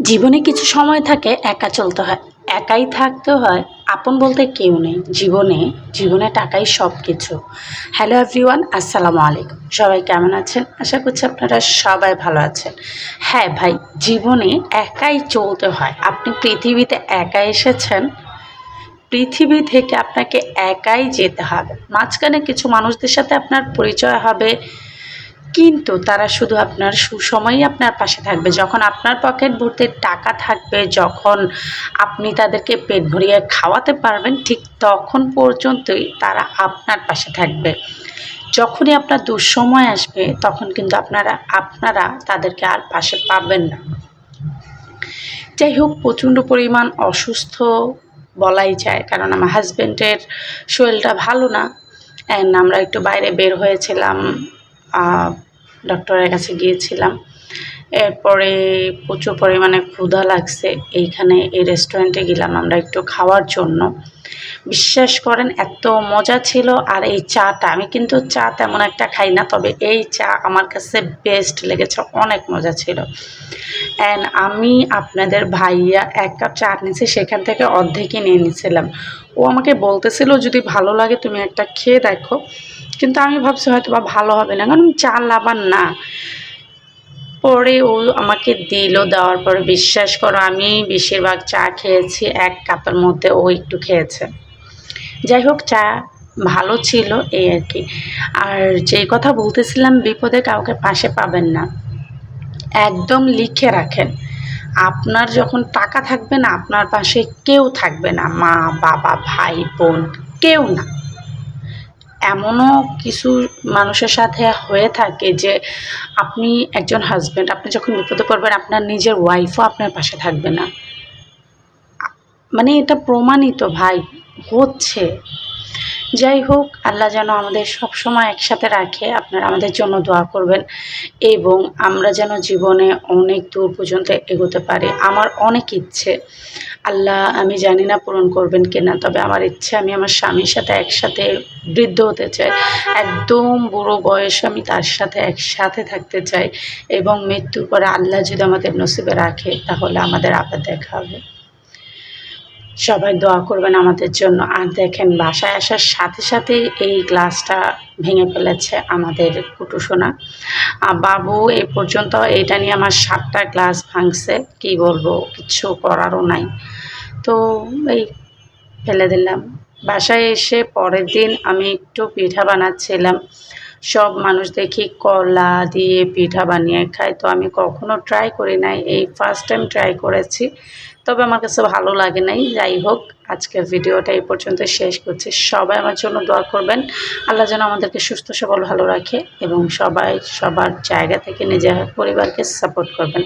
জীবনে কিছু সময় থাকে একা চলতে হয়, একাই থাকতে হয়, আপন বলতে কেউ নেই জীবনে। জীবনে টাকাই সব কিছু। হ্যালো এভরিওয়ান, আসসালামু আলাইকুম। সবাই কেমন আছেন? আশা করছি আপনারা সবাই ভালো আছেন। হ্যাঁ ভাই, জীবনে একাই চলতে হয়। আপনি পৃথিবীতে একা এসেছেন, পৃথিবী থেকে আপনাকে একাই যেতে হবে। মাঝখানে কিছু মানুষদের সাথে আপনার পরিচয় হবে, কিন্তু তারা শুধু আপনার সুসময়েই আপনার পাশে থাকবে। যখন আপনার পকেট ভর্তি টাকা থাকবে, যখন আপনি তাদেরকে পেট ভরিয়ে খাওয়াতে পারবেন, ঠিক তখন পর্যন্তই তারা আপনার পাশে থাকবে। যখনই আপনার দুঃসময় আসবে, তখন কিন্তু আপনারা তাদেরকে আর পাশে পাবেন না। যাই হোক, প্রচণ্ড পরিমাণ অসুস্থ বলাই যায়, কারণ আমার হাজব্যান্ডের শরীরটা ভালো না। অ্যান্ড আমরা একটু বাইরে বের হয়েছিলাম, ডক্টরের কাছে গিয়েছিলাম। এরপরে প্রচুর পরিমাণে ক্ষুধা লাগছে, এই রেস্টুরেন্টে গেলাম আমরা একটু খাওয়ার জন্য। বিশ্বাস করেন এত মজা ছিল। আর এই চাটা, আমি কিন্তু চা তেমন একটা খাই না, তবে এই চা আমার কাছে বেস্ট লেগেছে, অনেক মজা ছিল। অ্যান্ড আমি আপনাদের ভাইয়া ১ কাপ চা নিয়েছি, সেখান থেকে অর্ধেকই নিয়ে নিয়েছিলাম। ও আমাকে বলতেছিল যদি ভালো লাগে তুমি একটা খেয়ে দেখো, কিন্তু আমি ভাবছি হয়তো বা ভালো হবে না, কারণ চা লাভার না। পরে ও আমাকে দিল, দেওয়ার পরে বিশ্বাস করো আমি বেশিরভাগ চা খেয়েছি ১ কাপের মধ্যে, ও একটু খেয়েছে। যাই হোক, চা ভালো ছিল, এই আর কি। আর যেই কথা বলতেছিলাম, বিপদে কাউকে পাশে পাবেন না, একদম লিখে রাখেন। আপনার যখন টাকা থাকবে না, আপনার পাশে কেউ থাকবে না, মা বাবা ভাই বোন, কেউ না। এমনও কিছু মানুষের সাথে হয়ে থাকে যে আপনি একজন হাজব্যান্ড, আপনি যখন বিপদে পড়বেন, আপনার নিজের ওয়াইফও আপনার পাশে থাকবে না। মানে এটা প্রমাণিত ভাই, হচ্ছে। যাই হোক, আল্লাহ যেন আমাদের সবসময় একসাথে রাখে। আপনারা আমাদের জন্য দোয়া করবেন, এবং আমরা যেন জীবনে অনেক দূর পর্যন্ত এগোতে পারি। আমার অনেক ইচ্ছে, আল্লাহ আমি জানি না পূরণ করবেন কিনা, তবে আমার ইচ্ছে আমি আমার স্বামীর সাথে একসাথে বৃদ্ধ হতে চাই। একদম বুড়ো বয়সে আমি তার সাথে একসাথে থাকতে চাই, এবং মৃত্যুর পরে আল্লাহ যদি আমাদের নসিবে রাখে, তাহলে আমাদের আবার দেখা হবে। সবাই দোয়া করবেন আমাদের জন্য। আর দেখেন, বাসায় আসার সাথে সাথেই এই গ্লাসটা ভেঙে ফেলেছে আমাদের কুটু সোনা। বাবু এ পর্যন্ত এটা নিয়ে আমার ৭টা গ্লাস ভাঙছে। কি বলবো, কিচ্ছু করারও নাই। তো এই ফেলে দিলাম। বাসায় এসে পরের দিন আমি একটু পিঠা বানাচ্ছিলাম। সব মানুষ দেখি কলা দিয়ে পিঠা বানিয়ে খায়, তো আমি কখনো ট্রাই করি নাই, এই ফার্স্ট টাইম ট্রাই করেছি। তবে আমার কাছে ভালো লাগে নাই। যাই হোক, আজকের ভিডিওটা এই পর্যন্ত শেষ করছি। সবাই আমার জন্য দোয়া করবেন, আল্লাহ যেন আমাদেরকে সুস্থ সবল ভালো রাখে, এবং সবাই সবার জায়গা থেকে নিজের পরিবারকে সাপোর্ট করবেন।